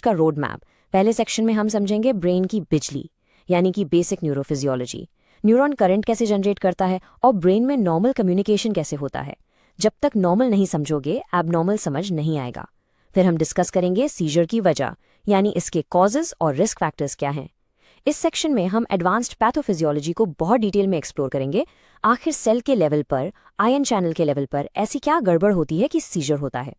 का road map. पहले section में हम समझेंगे ब्रेन की बिजली यानी कि बेसिक न्यूरोफिजियोलॉजी, न्यूरॉन करंट कैसे जनरेट करता है और ब्रेन में नॉर्मल कम्युनिकेशन कैसे होता है। जब तक नॉर्मल नहीं समझोगे एबनॉर्मल समझ नहीं आएगा। फिर हम डिस्कस करेंगे सीजर की वजह यानी इसके कॉजेज और रिस्क फैक्टर्स क्या हैं। इस सेक्शन में हम एडवांस्ड पैथोफिजियोलॉजी को बहुत डिटेल में एक्सप्लोर करेंगे। आखिर सेल के लेवल पर, आयन चैनल के लेवल पर ऐसी क्या गड़बड़ होती है कि सीजर होता है।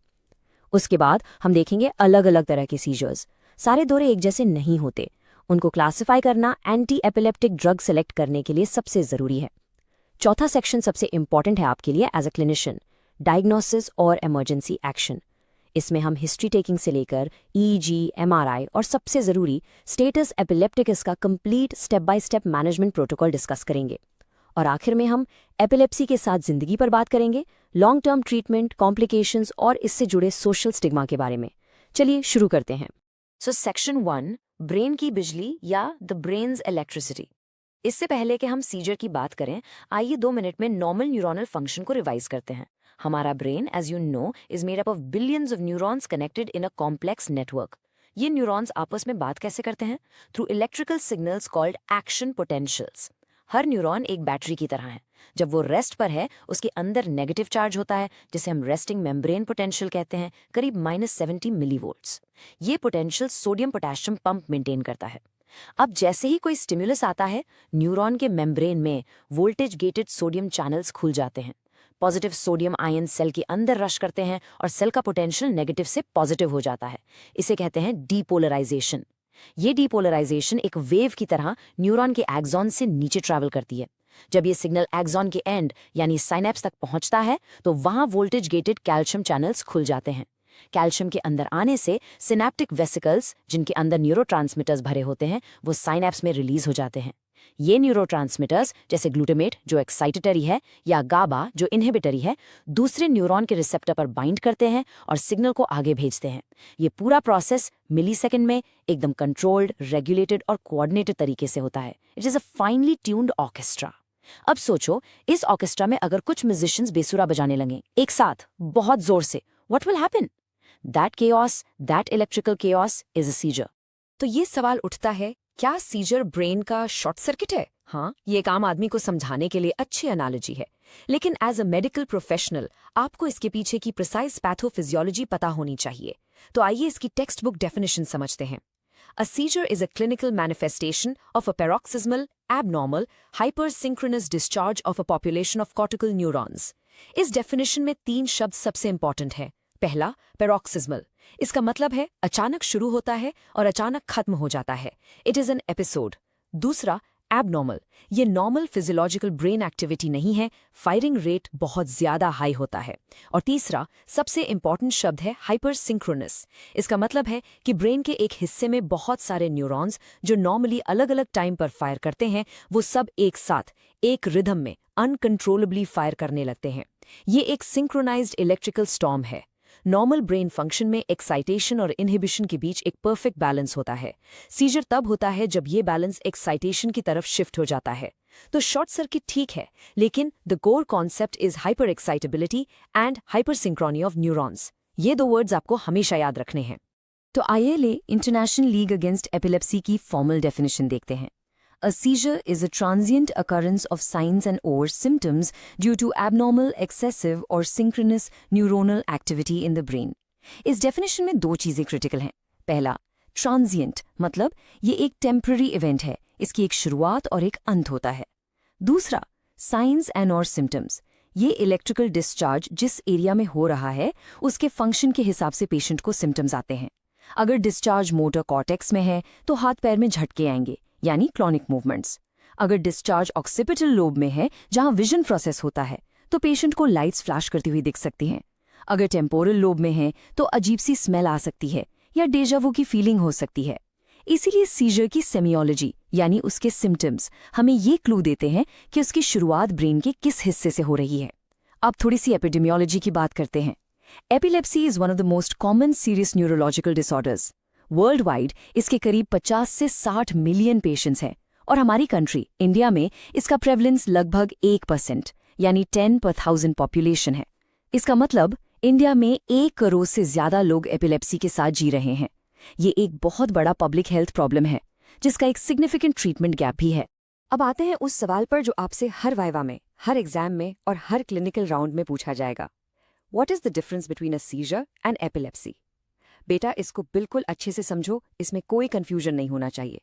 उसके बाद हम देखेंगे अलग अलग तरह के सीजर्स। सारे दौरे एक जैसे नहीं होते, उनको क्लासिफाई करना एंटी एपिलेप्टिक ड्रग सेलेक्ट करने के लिए सबसे ज़रूरी है। चौथा सेक्शन सबसे इंपॉर्टेंट है आपके लिए एज अ क्लिनिशियन, डायग्नोसिस और इमरजेंसी एक्शन। इसमें हम हिस्ट्री टेकिंग से लेकर ईईजी, एमआरआई और सबसे ज़रूरी स्टेटस एपिलेप्टिकस का complete step by step management protocol discuss करेंगे। और आखिर में हम एपिलेप्सी के साथ ज़िंदगी पर बात करेंगे, लॉन्ग टर्म ट्रीटमेंट, कॉम्प्लिकेशंस और इससे जुड़े सोशल स्टिग्मा के बारे में। चलिए शुरू करते हैं। सेक्शन 1, ब्रेन की बिजली या द ब्रेन्स इलेक्ट्रिसिटी। इससे पहले कि हम सीजर की बात करें, आइए 2 मिनट में नॉर्मल न्यूरोनल फंक्शन को रिवाइज करते हैं। हमारा brain, as you know, is made up of billions of neurons connected in a complex network. ये न्यूरॉन्स आपस में बात कैसे करते हैं? Through electrical signals called action potentials. हर न्यूरॉन एक बैटरी की तरह है। जब वो रेस्ट पर है, उसके अंदर नेगेटिव चार्ज होता है, जिसे हम रेस्टिंग मेम्ब्रेन पोटेंशियल कहते हैं, करीब -70 मिलीवोल्ट्स। ये potential sodium potassium pump maintain करता है। अब जैसे ही कोई स्टिमुलस आता है, न्यूरॉन के मेम्ब्रेन में वोल्टेज गेटेड सोडियम चैनल्स खुल जाते हैं। पॉजिटिव सोडियम आयन सेल के अंदर रश करते हैं और सेल का पोटेंशियल नेगेटिव से पॉजिटिव हो जाता है। इसे कहते हैं डीपोलराइजेशन। ये डीपोलराइजेशन एक वेव की तरह न्यूरॉन के एक्सॉन से नीचे ट्रैवल करती है। जब ये सिग्नल एक्सॉन के एंड यानी साइनेप्स तक पहुंचता है, तो वहां वोल्टेज गेटेड कैल्शियम चैनल्स खुल जाते हैं। कैल्शियम के अंदर आने से सिनेप्टिक वेसिकल्स, जिनके अंदर न्यूरोट्रांसमीटर्स भरे होते हैं, वो साइनेप्स में रिलीज हो जाते हैं। ये न्यूरोट्रांसमीटर्स जैसे ग्लूटामेट जो एक्साइटेटरी है या गाबा जो इनहिबिटरी है, दूसरे न्यूरॉन के रिसेप्टर पर बाइंड करते हैं और सिग्नल को आगे भेजते हैं। ये पूरा प्रोसेस मिलीसेकंड में एकदम कंट्रोल्ड, रेगुलेटेड और कोऑर्डिनेटेड तरीके से होता है। It is a finally tuned orchestra. अब सोचो, इस ऑर्केस्ट्रा में अगर कुछ म्यूजिशियंस बेसुरा बजाने लगे एक साथ बहुत जोर से, what will happen? That chaos, that electrical chaos is a seizure. तो ये सवाल उठता है, क्या सीजर ब्रेन का शॉर्ट सर्किट है? हाँ, ये एक आम आदमी को समझाने के लिए अच्छी एनालॉजी है, लेकिन एज अ मेडिकल प्रोफेशनल आपको इसके पीछे की प्रिसाइज पैथोफिजियोलॉजी पता होनी चाहिए। तो आइए इसकी टेक्स्ट बुक डेफिनेशन समझते हैं। A seizure is a clinical manifestation of a paroxysmal, abnormal, hypersynchronous discharge of a population of cortical neurons. इस डेफिनेशन में 3 शब्द सबसे इंपॉर्टेंट है। पहला, paroxysmal। इसका मतलब है अचानक शुरू होता है और अचानक खत्म हो जाता है। It is an episode. दूसरा, एबनॉर्मल। ये नॉर्मल फिजियोलॉजिकल ब्रेन एक्टिविटी नहीं है, फायरिंग रेट बहुत ज्यादा हाई होता है। और तीसरा, सबसे इंपॉर्टेंट शब्द है हाइपरसिंक्रोनस। इसका मतलब है कि ब्रेन के एक हिस्से में बहुत सारे न्यूरॉन्स जो नॉर्मली अलग अलग टाइम पर फायर करते हैं, वो सब एक साथ एक रिदम में अनकंट्रोलेबली फायर करने लगते हैं। ये एक सिंक्रोनाइज्ड इलेक्ट्रिकल स्टॉर्म है। नॉर्मल ब्रेन फंक्शन में एक्साइटेशन और इनहिबिशन के बीच एक परफेक्ट बैलेंस होता है। सीजर तब होता है जब ये बैलेंस एक्साइटेशन की तरफ शिफ्ट हो जाता है। तो शॉर्ट सर्किट ठीक है, लेकिन the core concept is hyper excitability and hypersynchrony of neurons. ये 2 वर्ड्स आपको हमेशा याद रखने हैं। तो आइए इंटरनेशनल लीग अगेंस्ट एपिलेप्सी की फॉर्मल डेफिनेशन देखते हैं। A seizure is a transient occurrence of signs and/or symptoms due to abnormal, excessive or synchronous neuronal activity in the brain. इस डेफिनेशन में 2 चीजें क्रिटिकल हैं। पहला, ट्रांजिएंट, मतलब ये एक टेम्पररी इवेंट है, इसकी एक शुरुआत और एक अंत होता है। दूसरा, साइंस एंड और सिम्टम्स। ये इलेक्ट्रिकल डिस्चार्ज जिस एरिया में हो रहा है, उसके फंक्शन के हिसाब से पेशेंट को सिम्टम्स आते हैं। अगर डिस्चार्ज मोटर कॉर्टेक्स में है तो हाथ पैर में झटके आएंगे, यानी क्लॉनिक मूवमेंट्स। अगर डिस्चार्ज ऑक्सीपिटल लोब में है, जहां विजन प्रोसेस होता है, तो पेशेंट को लाइट्स फ्लैश करती हुई दिख सकती हैं। अगर टेम्पोरल लोब में है तो अजीब सी स्मेल आ सकती है या डेजावू की फीलिंग हो सकती है। इसीलिए सीजर की सेमियोलॉजी यानी उसके सिम्टम्स हमें ये क्लू देते हैं कि उसकी शुरुआत ब्रेन के किस हिस्से से हो रही है। अब थोड़ी सी एपिडेमियोलॉजी की बात करते हैं। Epilepsy is one of the most common serious neurological disorders. World wide इसके करीब 50 से 60 मिलियन पेशेंट्स हैं और हमारी कंट्री इंडिया में इसका प्रेवलेंस लगभग 1% यानी 10 per 1000 पॉपुलेशन है। इसका मतलब इंडिया में 1 करोड़ से ज्यादा लोग एपिलेप्सी के साथ जी रहे हैं। ये एक बहुत बड़ा पब्लिक हेल्थ प्रॉब्लम है जिसका एक सिग्निफिकेंट ट्रीटमेंट गैप भी है। अब आते हैं उस सवाल पर जो आपसे हर वाइवा में, हर एग्जाम में और हर क्लिनिकल राउंड में पूछा जाएगा। What is the difference between a seizure and epilepsy? बेटा, इसको बिल्कुल अच्छे से समझो, इसमें कोई कंफ्यूजन नहीं होना चाहिए।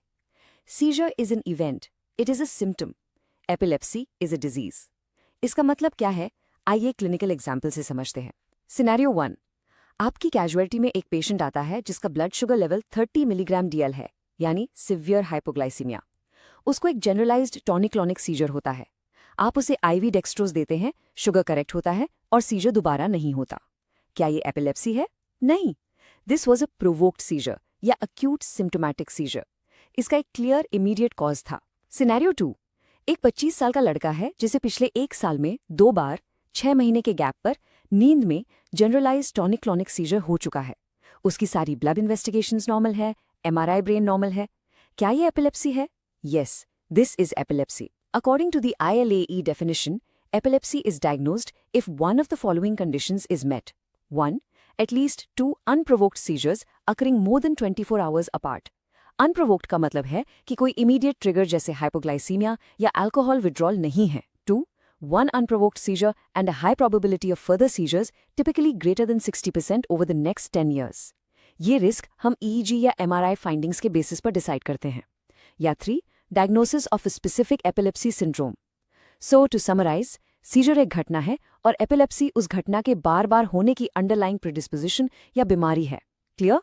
Seizure is an event, it is a symptom. Epilepsy is a disease. इसका मतलब क्या है, आइए क्लिनिकल एग्जाम्पल से समझते हैं। सिनेरियो 1, आपकी कैजुअलिटी में एक पेशेंट आता है जिसका blood sugar level 30 milligram DL है, यानी सिवियर हाइपोग्लाइसीमिया। उसको एक जनरलाइज्ड टॉनिक-क्लॉनिक सीजर होता है। आप उसे IV डेक्सट्रोज देते हैं, शुगर करेक्ट होता है और सीजर दोबारा नहीं होता। क्या ये एपिलेप्सी है? नहीं, this was a provoked seizure या अक्यूट सिम्टोमैटिक सीजर। इसका एक क्लियर इमीडिएट कॉज था। सिनेरियो 2, एक 25 साल का लड़का है जिसे पिछले 1 साल में 2 बार 6 महीने के गैप पर नींद में जनरलाइज्ड टॉनिक-क्लॉनिक सीजर हो चुका है। उसकी सारी ब्लड इन्वेस्टिगेशंस नॉर्मल है, MRI ब्रेन नॉर्मल है। क्या ये एपिलेप्सी है? Yes, this is epilepsy. According to the ILAE definition, epilepsy is diagnosed if one of the following conditions is met. 1. At least 2 unprovoked seizures occurring more than 24 hours apart. Unprovoked का मतलब है कि कोई immediate trigger जैसे hypoglycemia या alcohol withdrawal नहीं है। 2. One unprovoked seizure and a high probability of further seizures, typically greater than 60% over the next 10 years. ये रिस्क हम EEG या MRI फाइंडिंग्स के बेसिस पर डिसाइड करते हैं। या 3. Diagnosis of a specific epilepsy syndrome. So, to summarize, seizure एक घटना है और एपिलेप्सी उस घटना के बार बार होने की अंडरलाइंग प्रिडिस्पोजिशन या बीमारी है। क्लियर?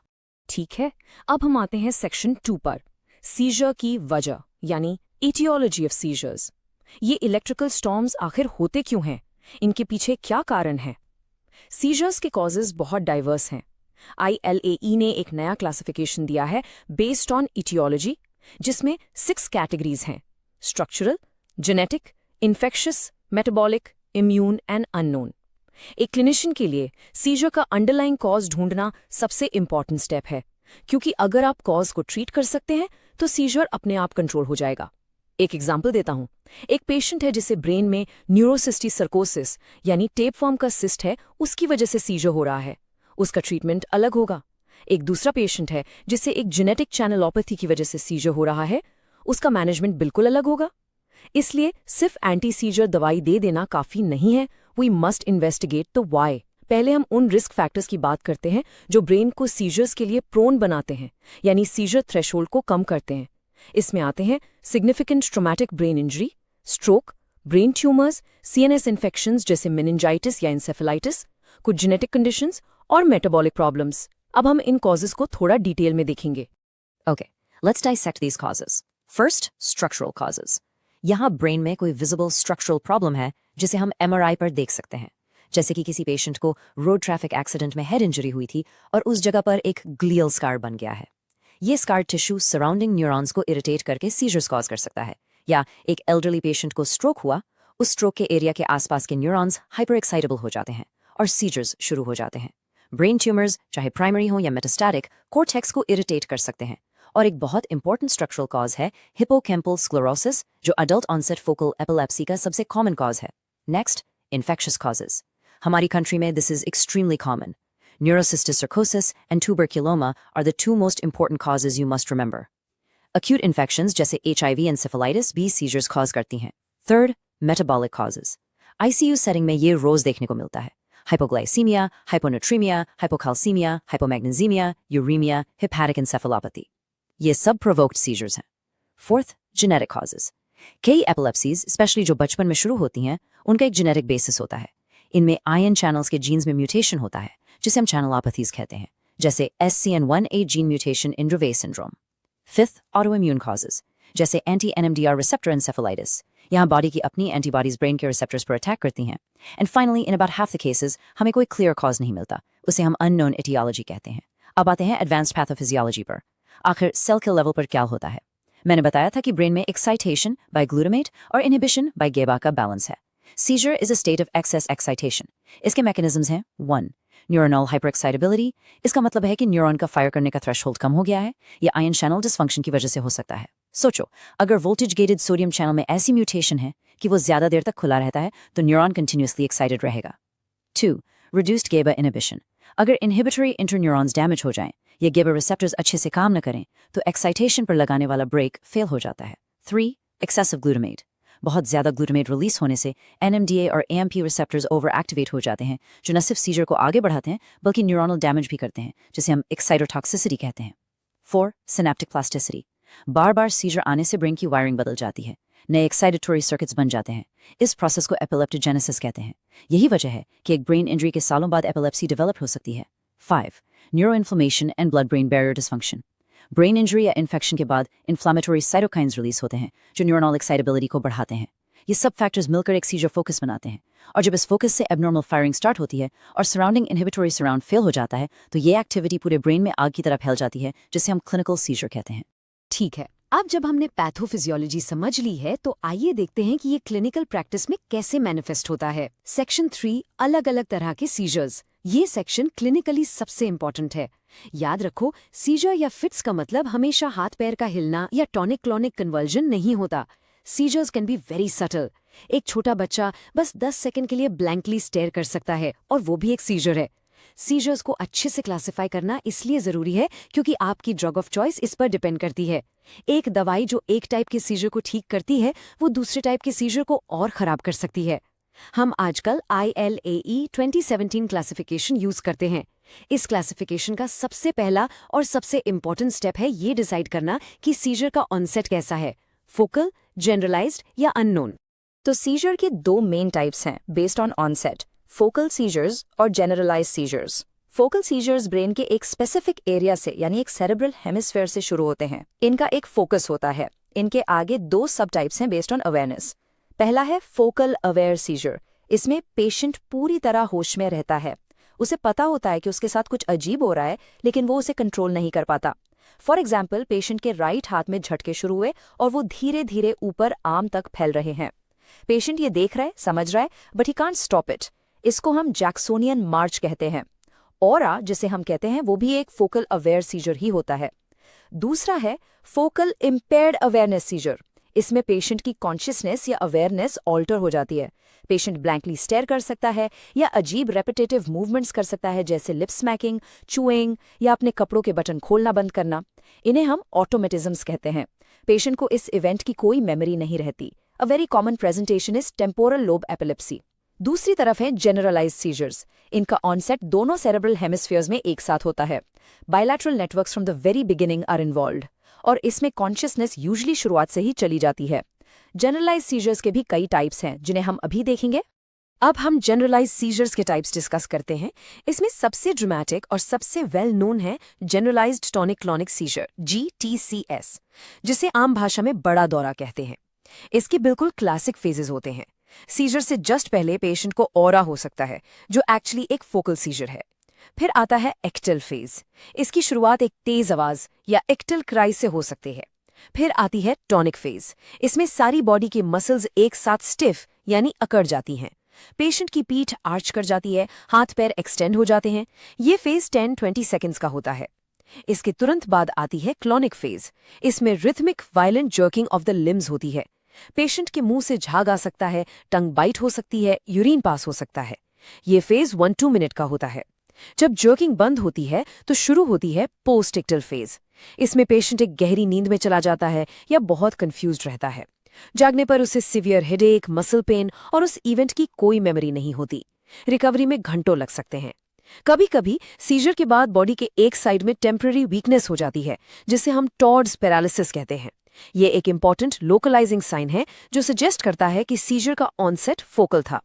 ठीक है, अब हम आते हैं सेक्शन 2 पर, सीजर की वजह यानी इटियोलॉजी ऑफ सीजर्स। ये इलेक्ट्रिकल स्टॉर्म्स आखिर होते क्यों हैं? इनके पीछे क्या कारण है? सीजर्स के कॉजेज बहुत डाइवर्स हैं। ILAE ने एक नया क्लासिफिकेशन दिया है बेस्ड ऑन इटियोलॉजी, जिसमें 6 कैटेगरीज हैं: structural, genetic, infectious, metabolic, immune and unknown. एक क्लिनिशियन के लिए सीजर का अंडरलाइंग कॉज ढूंढना सबसे इंपॉर्टेंट स्टेप है, क्योंकि अगर आप कॉज को ट्रीट कर सकते हैं तो सीजर अपने आप कंट्रोल हो जाएगा। एक एग्जाम्पल देता हूं। एक पेशेंट है जिसे ब्रेन में न्यूरोसिस्टी सर्कोसिस यानी टेप फॉर्म का सिस्ट है, उसकी वजह से सीजर हो रहा है। उसका ट्रीटमेंट अलग होगा। एक दूसरा पेशेंट है जिसे एक जेनेटिक चैनलोपैथी की वजह से सीजर हो रहा है, उसका मैनेजमेंट बिल्कुल अलग होगा। इसलिए सिर्फ एंटी सीजर दवाई दे देना काफी नहीं है, we must investigate the why. पहले हम उन रिस्क फैक्टर्स की बात करते हैं जो ब्रेन को सीजर्स के लिए प्रोन बनाते हैं, यानी सीजर थ्रेशोल्ड को कम करते हैं। इसमें आते हैं significant traumatic brain injury, stroke, brain tumours, CNS infections जैसे मेनिंजाइटिस या इंसेफेलाइटिस, कुछ जेनेटिक कंडीशंस और मेटाबॉलिक प्रॉब्लम्स। अब हम इन कॉजेज को थोड़ा डिटेल में देखेंगे। Okay, let's dissect these causes. First, structural causes. यहाँ ब्रेन में कोई विजिबल स्ट्रक्चरल प्रॉब्लम है जिसे हम MRI पर देख सकते हैं, जैसे कि किसी पेशेंट को रोड ट्रैफिक एक्सीडेंट में हेड इंजरी हुई थी और उस जगह पर एक ग्लियल स्कार बन गया है। ये स्कार टिश्यू सराउंडिंग न्यूरॉन्स को इरिटेट करके सीजर्स कॉज कर सकता है। या एक एल्डरली पेशेंट को स्ट्रोक हुआ, उस स्ट्रोक के एरिया के आसपास के न्यूरॉन्स हाइपर एक्साइटेबल हो जाते हैं और सीजर्स शुरू हो जाते हैं। ब्रेन ट्यूमर्स, चाहे प्राइमरी हो या मेटास्टैटिक, कॉर्टेक्स को इरिटेट कर सकते हैं। और एक बहुत इंपॉर्टेंट स्ट्रक्चरल कॉज है हिप्पोकैम्पल स्क्लेरोसिस, जो अडल्ट ऑनसेट फोकल एपिलेप्सी का सबसे कॉमन कॉज है। Next, infectious causes. हमारी कंट्री में this is extremely common. Neurocysticercosis and tuberculoma are the 2 most important causes you must remember. Acute infections जैसे HIV encephalitis भी seizures cause करती हैं। Third, metabolic causes. ICU setting में ये रोज देखने को मिलता है: hypoglycemia, hyponatremia, hypocalcemia, hypomagnesemia, uremia, hepatic encephalopathy. ये सब provoked seizures हैं। Fourth, genetic causes. कई epilepsies, especially जो बचपन में शुरू होती हैं, उनका एक genetic basis होता है। इनमें ion channels के genes में mutation होता है, जिसे हम channelopathies कहते हैं, जैसे SCN1A gene mutation in Dravet syndrome. Fifth, autoimmune causes, जैसे anti-NMDR receptor encephalitis. यहाँ बॉडी की अपनी एंटीबॉडीज ब्रेन के रिसेप्टर्स पर अटैक करती हैं। And finally, in about half the cases हमें कोई क्लियर कॉज नहीं मिलता, उसे हम अननोन एटियोलॉजी कहते हैं। अब आते हैं एडवांस्ड पैथोफिजियोलॉजी पर। आखिर सेल के लेवल पर क्या होता है? मैंने बताया था कि ब्रेन में एक्साइटेशन बाय ग्लूटामेट और इनहिबिशन बाय गेबा का बैलेंस है। Seizure is a state of excess excitation. इसके मैकेनिज्म्स हैं: 1. Neuronal hyperexcitability. इसका मतलब है कि न्यूरॉन का फायर करने का थ्रेशोल्ड कम हो गया है। यह आयन चैनल डिसफंक्शन की वजह से हो सकता है। सोचो, अगर वोल्टेज गेटेड सोडियम चैनल में ऐसी म्यूटेशन है कि वो ज्यादा देर तक खुला रहता है तो न्यूरॉन कंटिन्यूअसली एक्साइटेड रहेगा। 2. रिड्यूस्ड गेबा इनहिबिशन। अगर इनहिबिटरी इंटरन्यूरॉन्स डैमेज हो जाएं ये गेबा रिसेप्टर्स अच्छे से काम न करें तो एक्साइटेशन पर लगाने वाला ब्रेक फेल हो जाता है। 3. Excessive glutamate. बहुत ज़्यादा ग्लूटामेट रिलीज होने से NMDA और AMP रिसेप्टर्स ओवर एक्टिवेट हो जाते हैं, जो न सिर्फ सीजर को आगे बढ़ाते हैं बल्कि न्यूरोनल डैमेज भी करते हैं, जिसे हम एक्साइटोटॉक्सिसिटी कहते हैं। 4. Synaptic plasticity. बार बार सीजर आने से ब्रेन की वायरिंग बदल जाती है, नए एक्साइटेटरी सर्किट्स बन जाते हैं। इस प्रोसेस को एपिलेप्टोजेनेसिस कहते हैं। यही वजह है कि एक ब्रेन इंजरी के सालों बाद एपिलेप्सी डेवलप हो सकती है। 5. Neuro inflammation and blood brain barrier dysfunction. Brain injury या इन्फेक्शन के बाद इन्फ्लामेटरी साइटोकाइंस रिलीज होते हैं, जो न्यूरोनल एक्साइटेबिलिटी को बढ़ाते हैं। ये सब फैक्टर्स मिलकर एक सीजर फोकस बनाते हैं, और जब इस फोकस से एबनॉर्मल फायरिंग स्टार्ट होती है और सराउंडिंग इनहिबिटरी सराउंड फेल हो जाता है, तो ये एक्टिविटी पूरे ब्रेन में आग की तरह फैल जाती है, जिसे हम क्लिनिकल सीजर कहते हैं। ठीक है, अब जब हमने पैथोफिजियोलॉजी समझ ली है तो आइए देखते हैं कि ये क्लिनिकल प्रैक्टिस में कैसे मैनिफेस्ट होता है। सेक्शन 3, अलग अलग तरह के सीजर्स। ये सेक्शन क्लिनिकली सबसे इंपॉर्टेंट है। याद रखो, सीजर या फिट्स का मतलब हमेशा हाथ पैर का हिलना या टॉनिक क्लॉनिक कन्वर्जन नहीं होता। Seizures can be very subtle. एक छोटा बच्चा बस 10 सेकंड के लिए ब्लैंकली स्टेयर कर सकता है, और वो भी एक सीजर है। सीजर्स को अच्छे से क्लासिफाई करना इसलिए जरूरी है क्योंकि आपकी ड्रग ऑफ चॉइस इस पर डिपेंड करती है। एक दवाई जो एक टाइप के सीजर को ठीक करती है, वो दूसरे टाइप के सीजर को और खराब कर सकती है। हम आजकल ILAE 2017 क्लासिफिकेशन यूज करते हैं। इस क्लासिफिकेशन का सबसे पहला और सबसे इंपॉर्टेंट स्टेप है ये डिसाइड करना कि सीजर का ऑनसेट कैसा है, फोकल, जनरलाइज्ड या अननोन। तो सीजर के 2 मेन टाइप्स हैं based on onset, focal seizures और generalised seizures. Focal seizures brain के एक स्पेसिफिक एरिया से यानी एक सेरेब्रल हेमिस्फेयर से शुरू होते हैं। इनका एक फोकस होता है। इनके आगे 2 सब टाइप्स हैं बेस्ड ऑन अवेयरनेस। पहला है फोकल अवेयर सीजर। इसमें पेशेंट पूरी तरह होश में रहता है। उसे पता होता है कि उसके साथ कुछ अजीब हो रहा है, लेकिन वो उसे कंट्रोल नहीं कर पाता। फॉर एग्जाम्पल, पेशेंट के राइट हाथ में झटके शुरू हुए और वो धीरे धीरे ऊपर आर्म तक फैल रहे हैं। पेशेंट ये देख रहा है, समझ रहा है, but he can't stop it. इसको हम जैक्सोनियन मार्च कहते हैं। ऑरा जिसे हम कहते हैं वो भी एक फोकल अवेयर सीजर ही होता है। दूसरा है फोकल इम्पेयर्ड अवेयरनेस सीजर। इसमें पेशेंट की कॉन्शियसनेस या अवेयरनेस ऑल्टर हो जाती है। पेशेंट ब्लैंकली स्टेयर कर सकता है या अजीब रेपिटेटिव मूवमेंट्स कर सकता है, जैसे लिप स्मैकिंग, चूइंग या अपने कपड़ों के बटन खोलना बंद करना। इन्हें हम ऑटोमेटिज्म्स कहते हैं। पेशेंट को इस इवेंट की कोई मेमोरी नहीं रहती। A very common presentation is temporal lobe epilepsy. दूसरी तरफ है जनरलाइज्ड सीजर्स। इनका ऑनसेट दोनों सेरेब्रल हेमिस्फीयर्स में एक साथ होता है। Bilateral networks from the very beginning are involved, और इसमें कॉन्शियसनेस यूजुअली शुरुआत से ही चली जाती है। जनरलाइज्ड सीजर्स के भी कई टाइप्स हैं जिन्हें हम अभी देखेंगे। अब हम जनरलाइज्ड सीजर्स के टाइप्स डिस्कस करते हैं। इसमें सबसे ड्रामेटिक और सबसे वेल नोन है generalised tonic clonic seizure, GTCS, जिसे आम भाषा में बड़ा दौरा कहते हैं। इसके बिल्कुल क्लासिक फेजेस होते हैं। सीजर से जस्ट पहले पेशेंट को ऑरा हो सकता है, जो एक्चुअली एक फोकल सीजर है। फिर आता है एक्टल फेज। इसकी शुरुआत एक तेज आवाज या एक्टल क्राई से हो सकती है। फिर आती है टॉनिक फेज। इसमें सारी बॉडी की मसल्स एक साथ स्टिफ यानी अकड़ जाती हैं। पेशेंट की पीठ आर्च कर जाती है, हाथ पैर एक्सटेंड हो जाते हैं। ये फेज 10-20 सेकेंड्स का होता है। इसके तुरंत बाद आती है क्लॉनिक फेज। इसमें rhythmic violent jerking of the limbs होती है। पेशेंट के मुंह से झाग आ सकता है, टंग बाइट हो सकती है, यूरिन पास हो सकता है। ये फेज 1-2 मिनट का होता है। जब जर्किंग बंद होती है तो शुरू होती है पोस्ट इक्टल फेज। इसमें पेशेंट एक गहरी नींद में चला जाता है या बहुत कंफ्यूज्ड रहता है। जागने पर उसे सिवियर हेडेक, मसल पेन और उस इवेंट की कोई मेमोरी नहीं होती। रिकवरी में घंटों लग सकते हैं। कभी कभी सीजर के बाद बॉडी के एक साइड में टेम्पररी वीकनेस हो जाती है, जिसे हम टॉर्ड्स पैरालिसिस कहते हैं। ये एक इंपॉर्टेंट लोकलाइजिंग साइन है जो सजेस्ट करता है कि सीजर का ऑनसेट फोकल था।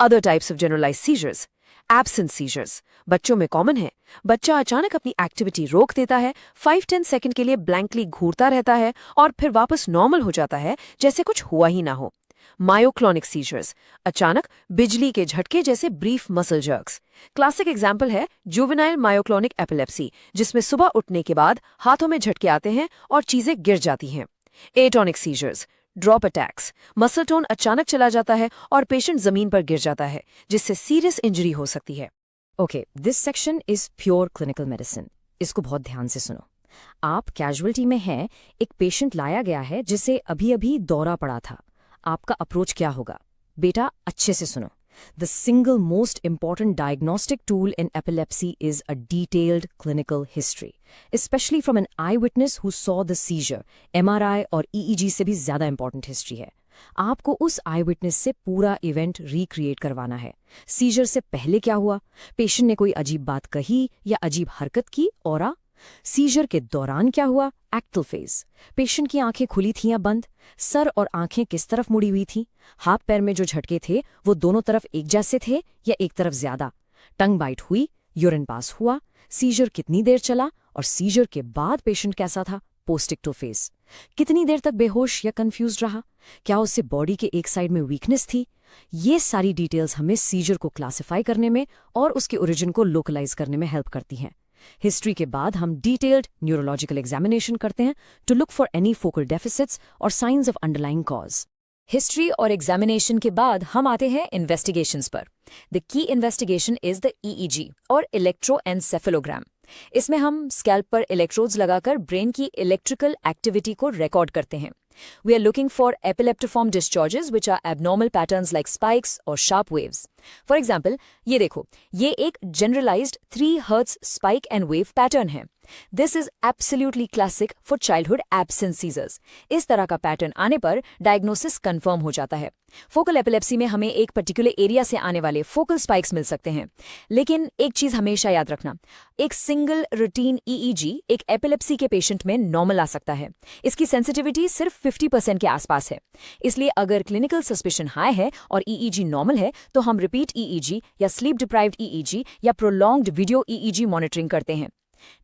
Other types of generalised seizures, absent seizures, बच्चों में कॉमन है। बच्चा अचानक अपनी एक्टिविटी रोक देता है, 5-10 सेकंड के लिए ब्लैंकली घूरता रहता है और फिर वापस नॉर्मल हो जाता है, जैसे कुछ हुआ ही ना हो। मायोक्लॉनिक सीजर्स, अचानक बिजली के झटके जैसे brief muscle jerks. Classic example है जुवेनाइल मायोक्लॉनिक एपिलेप्सी, जिसमें सुबह उठने के बाद हाथों में झटके आते हैं और चीजें गिर जाती हैं। Atonic seizures, drop attacks, muscle tone अचानक चला जाता है और पेशेंट जमीन पर गिर जाता है, जिससे सीरियस इंजरी हो सकती है। Okay, this section is pure clinical medicine. इसको बहुत ध्यान से सुनो। आप कैजुअलिटी में हैं, एक पेशेंट लाया गया है जिसे अभी अभी दौरा पड़ा था। आपका अप्रोच क्या होगा? बेटा, अच्छे से सुनो। The single most important diagnostic tool in epilepsy is a detailed clinical history, especially from an eyewitness who saw the seizure. MRI और EEG से भी ज़्यादा important history है. आपको उस eyewitness से पूरा इवेंट रिक्रिएट करवाना है. सीजर से पहले क्या हुआ? पेशेंट ने कोई अजीब बात कही या अजीब हरकत की, और सीजर के दौरान क्या हुआ? एक्टल फेज. पेशेंट की आंखें खुली थी या बंद? सर और आंखें किस तरफ मुड़ी हुई थी? हाथ पैर में जो झटके थे वो दोनों तरफ एक जैसे थे या एक तरफ ज्यादा? टंग बाइट हुई? यूरिन पास हुआ? सीजर कितनी देर चला? और सीजर के बाद पेशेंट कैसा था? पोस्टिक्टल फेज. कितनी देर तक बेहोश या कंफ्यूज रहा? क्या उससे बॉडी के एक साइड में वीकनेस थी? ये सारी डिटेल्स हमें सीजर को क्लासिफाई करने में और उसके ओरिजिन को लोकलाइज करने में हेल्प करती हैं. हिस्ट्री के बाद हम डिटेल्ड न्यूरोलॉजिकल एग्जामिनेशन करते हैं to look for any focal deficits और signs of underlying cause. History और एग्जामिनेशन के बाद हम आते हैं इन्वेस्टिगेशंस पर. The key investigation is the EEG और इलेक्ट्रोएन्सेफेलोग्राम. इसमें हम स्कैल्प पर इलेक्ट्रोड्स लगाकर ब्रेन की इलेक्ट्रिकल एक्टिविटी को रिकॉर्ड करते हैं. We are looking for epileptiform discharges which are abnormal patterns like spikes or sharp waves. For example, ये देखो, ये एक generalized 3 Hz spike and wave pattern है. This is absolutely classic for childhood absence seizures. इस तरह का pattern आने पर डायग्नोसिस कंफर्म हो जाता है. फोकल एपिलेप्सी में हमें एक पर्टिकुलर एरिया से आने वाले फोकल स्पाइक्स मिल सकते हैं. लेकिन एक चीज हमेशा याद रखना, एक सिंगल रूटीन EEG एक एपिलेप्सी के पेशेंट में नॉर्मल आ सकता है. इसकी सेंसिटिविटी सिर्फ 50% के आसपास है. इसलिए अगर क्लिनिकल सस्पिशन हाई है और EEG नॉर्मल है तो हम रिपीट EEG या स्लीप डिप्राइव्ड EEG या प्रोलॉन्ग्ड वीडियो EEG मॉनिटरिंग करते हैं.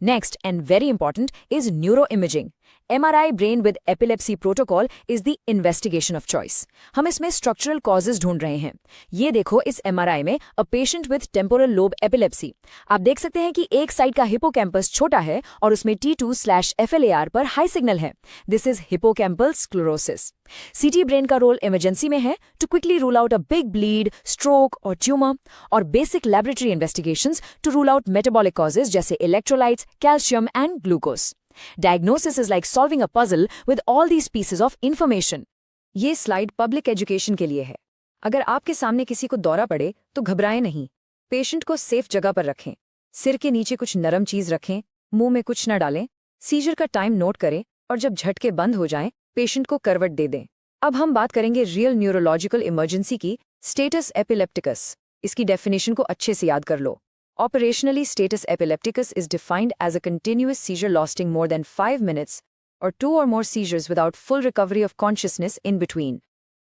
Next, and very important, is neuroimaging. MRI brain with epilepsy protocol is the investigation of choice. हम इसमें structural causes ढूंढ रहे हैं. ये देखो, इस MRI में a patient with temporal lobe epilepsy. आप देख सकते हैं कि एक साइड का हिपोकैम्पस छोटा है और उसमें T2/FLAR पर हाई सिग्नल है. This is hippocampal sclerosis. CT brain का रोल इमरजेंसी में है to quickly rule out a big bleed, stroke और ट्यूमर, और basic laboratory investigations to rule out metabolic causes जैसे electrolytes, calcium and glucose. Diagnosis is like solving a puzzle with all these pieces of information. ये slide public education के लिए है. अगर आपके सामने किसी को दौरा पड़े तो घबराएं नहीं. पेशेंट को सेफ जगह पर रखें. सिर के नीचे कुछ नरम चीज रखें, मुंह में कुछ न डालें. सीजर का टाइम नोट करें और जब झटके बंद हो जाएं, पेशेंट को करवट दे दें. अब हम बात करेंगे रियल न्यूरोलॉजिकल इमरजेंसी की, स्टेटस एपिलेप्टिकस. इसकी डेफिनेशन को अच्छे से याद कर लो. Operationally, status epilepticus is defined as a continuous seizure lasting more than 5 minutes or 2 or more seizures without full recovery of consciousness in between.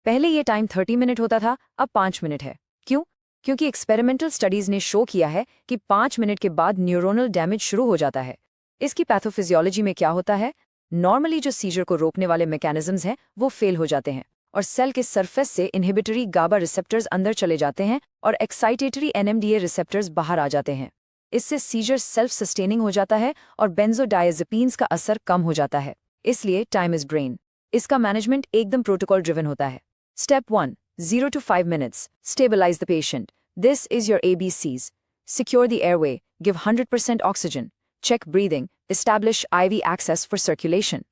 पहले ये टाइम 30 मिनट होता था, अब 5 मिनट है. क्यों? क्योंकि एक्सपेरिमेंटल स्टडीज ने शो किया है कि 5 मिनट के बाद न्यूरोनल डैमेज शुरू हो जाता है. इसकी पैथोफिजियोलॉजी में क्या होता है? नॉर्मली जो सीजर को रोकने वाले मैकेनिज्म्स हैं वो फेल हो जाते हैं और सेल के सरफेस से इनहिबिटरी गाबा रिसेप्टर्स अंदर चले जाते हैं और एक्साइटेटरी NMDA रिसेप्टर्स बाहर आ जाते हैं. इससे सीजर सेल्फ सस्टेनिंग हो जाता है और बेंजोडायजेपिन्स का असर कम हो जाता है. इसलिए टाइम इज ब्रेन. इसका मैनेजमेंट एकदम प्रोटोकॉल ड्रिवन होता है. Step 1, 0 to 5 minutes. Stabilize the patient. This is your ABCs. Secure the airway. Give 100% oxygen. Check breathing. Establish IV access for circulation.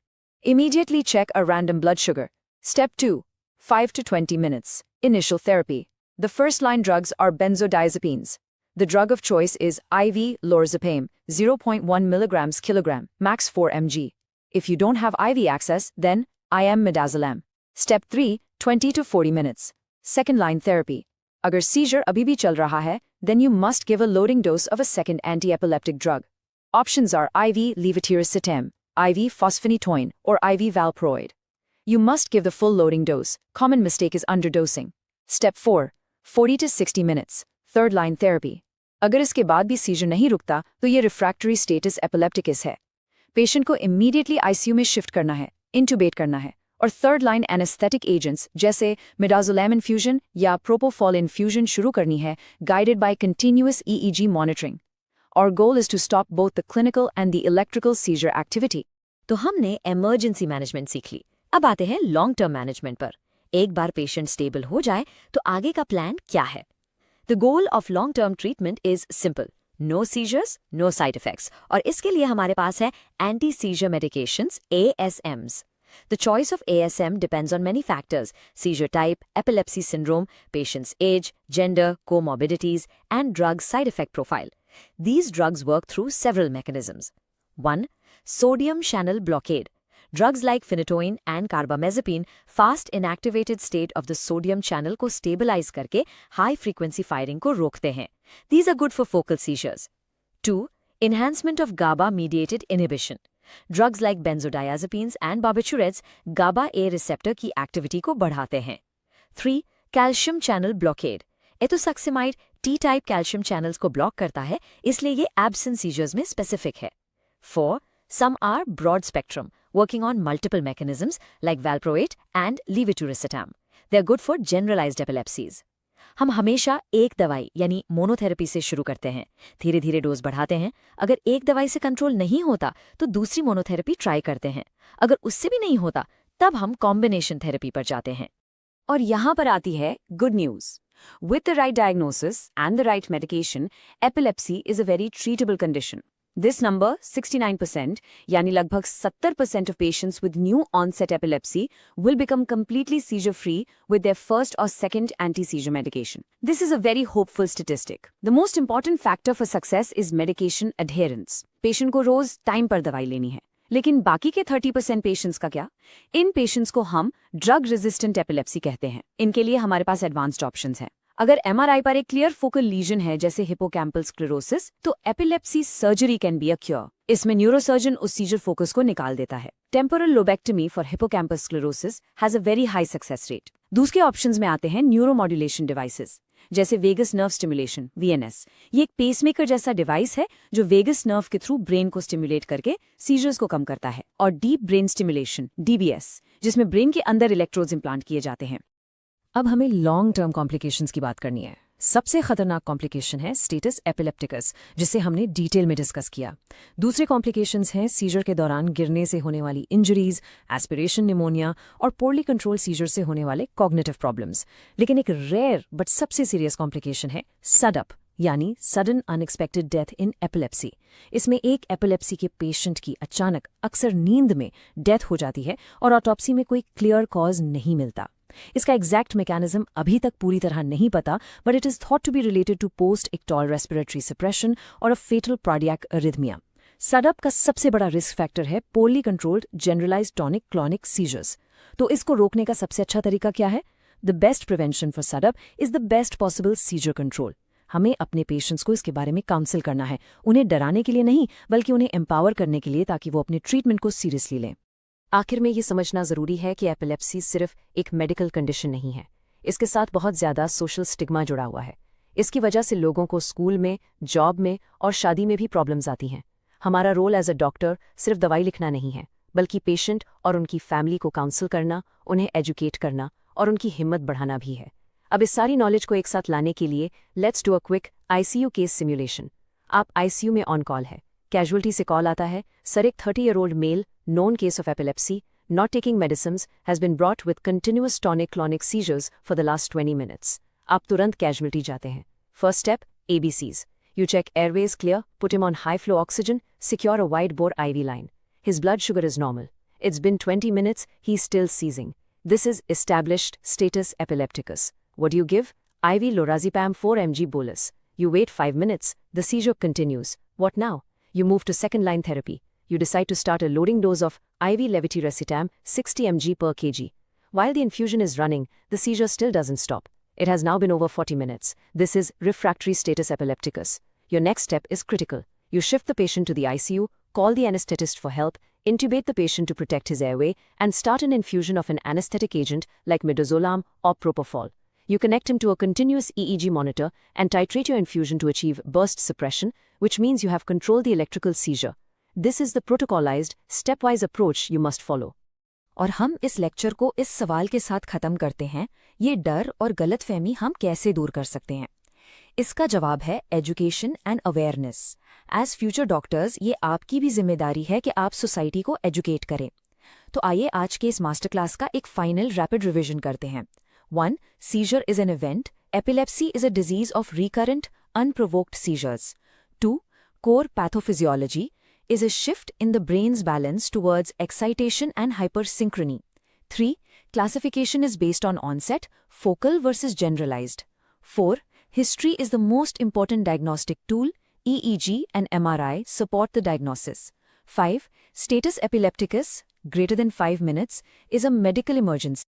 Immediately check a random blood sugar. Step 2, 5 to 20 minutes. Initial therapy. The first-line drugs are benzodiazepines. The drug of choice is IV lorazepam, 0.1 milligrams kilogram, max 4 mg. If you don't have IV access, then IM midazolam. Step 3, 20 to 40 minutes. Second-line therapy. Agar seizure abhi bhi chal raha hai, then you must give a loading dose of a second anti-epileptic drug. Options are IV levetiracetam, IV fosphenytoin, or IV valproate. You must give the full loading dose. Common mistake is underdosing. Step 4, 40 to 60 minutes. Third line therapy. अगर इसके बाद भी scissor नहीं रुकता तो ये refractory status epilepticus है. Patient को इमीडिएटली ICU में शिफ्ट करना है, इंटुबेट करना है, और थर्ड लाइन एनेस्थेटिक एजेंट्स जैसे मिडाजोलैम इन्फ्यूजन या प्रोपोफॉल इन्फ्यूजन शुरू करनी है, guided by continuous EEG monitoring. Our goal is to stop both the clinical and the electrical seizure activity. तो हमने इमरजेंसी मैनेजमेंट सीख ली. अब आते हैं लॉन्ग टर्म मैनेजमेंट पर. एक बार पेशेंट स्टेबल हो जाए तो आगे का प्लान क्या है? The goal of long term treatment is simple. No seizures, no side effects. और इसके लिए हमारे पास है anti seizure medications, ASMs. The choice of ASM depends on many factors: seizure type, epilepsy syndrome, patient's age, gender, comorbidities, and drug side effect profile. These drugs work through several mechanisms. 1. Sodium channel blockade. Drugs like phenytoin and carbamazepine fast inactivated state of the sodium channel को stabilize करके high frequency firing को रोकते हैं. These are good for focal seizures. 2. Enhancement of GABA mediated inhibition. Drugs like benzodiazepines and barbiturates GABA A receptor की activity को बढ़ाते हैं. 3. Calcium channel blockade. Ethosuximide T type calcium channels को block करता है, इसलिए ये एब्सेंट सीजर्स में स्पेसिफिक है. 4. Some are broad spectrum, working on multiple mechanisms like valproate and levetiracetam. They are good for generalized epilepsies. हम हमेशा एक दवाई यानी मोनोथेरेपी से शुरू करते हैं, धीरे धीरे डोज बढ़ाते हैं. अगर एक दवाई से कंट्रोल नहीं होता तो दूसरी मोनोथेरेपी ट्राई करते हैं. अगर उससे भी नहीं होता तब हम कॉम्बिनेशन थेरेपी पर जाते हैं. और यहाँ पर आती है good news. With the right diagnosis and the right medication, epilepsy is a very treatable condition. This number, 69%, यानी लगभग 70% of patients with new onset epilepsy will become completely seizure-free with their first or second anti-seizure medication. This is a very hopeful statistic. The most important factor for success is medication adherence. Patient को रोज time पर दवाई लेनी है. लेकिन बाकी के 30% patients का क्या? इन पेशेंट्स को हम ड्रग रेजिस्टेंट एपिलेप्सी कहते हैं. इनके लिए हमारे पास एडवांस्ड ऑप्शंस हैं. अगर एमआरआई पर एक क्लियर फोकल लीजन है जैसे हिपोकैम्पल स्क्लेरोसिस, तो epilepsy surgery can be a cure. इसमें न्यूरोसर्जन उस सीजर फोकस को निकाल देता है. Temporal lobectomy for hippocampus sclerosis has a very high success rate. दूसरे ऑप्शंस में आते हैं न्यूरोमॉड्यूलेशन डिवाइसेस जैसे वेगस नर्व स्टिमुलेशन VNS. ये एक पेसमेकर जैसा डिवाइस है जो वेगस नर्व के थ्रू ब्रेन को स्टिमुलेट करके सीजर्स को कम करता है. और डीप ब्रेन स्टिमुलेशन DBS, जिसमें ब्रेन के अंदर इलेक्ट्रोड्स इम्प्लांट किए जाते हैं. अब हमें लॉन्ग टर्म कॉम्प्लिकेशंस की बात करनी है. सबसे खतरनाक कॉम्प्लिकेशन है स्टेटस एपिलेप्टिकस, जिसे हमने डिटेल में डिस्कस किया. दूसरे कॉम्प्लिकेशंस हैं सीजर के दौरान गिरने से होने वाली इंजरीज, एस्पिरेशन निमोनिया और पोरली कंट्रोल सीजर से होने वाले कॉग्निटिव प्रॉब्लम्स. लेकिन एक रेयर बट सबसे सीरियस कॉम्प्लिकेशन है सडअप, यानी sudden unexpected death in epilepsy. इसमें एक एपिलेप्सी के पेशेंट की अचानक अक्सर नींद में डेथ हो जाती है और ऑटोप्सी में कोई क्लियर कॉज नहीं मिलता. इसका एग्जैक्ट मैकेनिज्म अभी तक पूरी तरह नहीं पता, but it is thought to be related to post ictal respiratory suppression और a fatal cardiac arrhythmia. SUDEP का सबसे बड़ा रिस्क फैक्टर है poorly controlled generalised tonic clonic seizures. तो इसको रोकने का सबसे अच्छा तरीका क्या है? The best prevention for SUDEP is the best possible seizure control. हमें अपने पेशेंट्स को इसके बारे में काउंसिल करना है, उन्हें डराने के लिए नहीं बल्कि उन्हें एम्पावर करने के लिए, ताकि वो अपने ट्रीटमेंट को सीरियसली लें. आखिर में ये समझना ज़रूरी है कि एपिलेप्सी सिर्फ एक मेडिकल कंडीशन नहीं है. इसके साथ बहुत ज़्यादा सोशल स्टिग्मा जुड़ा हुआ है. इसकी वजह से लोगों को स्कूल में, जॉब में और शादी में भी प्रॉब्लम्स आती हैं. हमारा रोल एज अ डॉक्टर सिर्फ दवाई लिखना नहीं है, बल्कि पेशेंट और उनकी फैमिली को काउंसिल करना, उन्हें एजुकेट करना और उनकी हिम्मत बढ़ाना भी है. अब इस सारी नॉलेज को एक साथ लाने के लिए let's do a quick ICU case simulation. आप ICU में ऑन कॉल है. कैजुअल्टी से कॉल आता है, सर एक 30-year-old मेल, known case of epilepsy, not taking medicines, has been brought with continuous tonic-clonic seizures for the last 20 minutes. आप तुरंत कैजुअल्टी जाते हैं. First step, ABCs. You check airways clear, put him on high-flow oxygen, secure a wide-bore IV line. His blood sugar is normal. It's been 20 minutes, he's still seizing. This is established status epilepticus. What do you give? IV lorazepam 4 mg bolus. You wait 5 minutes, the seizure continues. What now? You move to second-line therapy. You decide to start a loading dose of IV levetiracetam 60 mg per kg. While the infusion is running, the seizure still doesn't stop. It has now been over 40 minutes. This is refractory status epilepticus. Your next step is critical. You shift the patient to the ICU, call the anesthetist for help, intubate the patient to protect his airway, and start an infusion of an anesthetic agent like midazolam or propofol. You connect him to a continuous EEG monitor and titrate your infusion to achieve burst suppression, which means you have controlled the electrical seizure. This is the protocolized, stepwise approach you must follow. और हम इस lecture को इस सवाल के साथ खत्म करते हैं, ये डर और गलतफहमी हम कैसे दूर कर सकते हैं? इसका जवाब है education and awareness. As future doctors ये आपकी भी जिम्मेदारी है कि आप सोसाइटी को एजुकेट करें. तो आइए आज के इस मास्टर क्लास का एक फाइनल रैपिड रिविजन करते हैं. 1. Seizure is an event. Epilepsy is a disease of recurrent, unprovoked seizures. 2. Core pathophysiology. is a shift in the brain's balance towards excitation and hypersynchrony. 3. Classification is based on onset, focal versus generalized. 4. History is the most important diagnostic tool. EEG and MRI support the diagnosis. 5. Status epilepticus, greater than 5 minutes, is a medical emergency.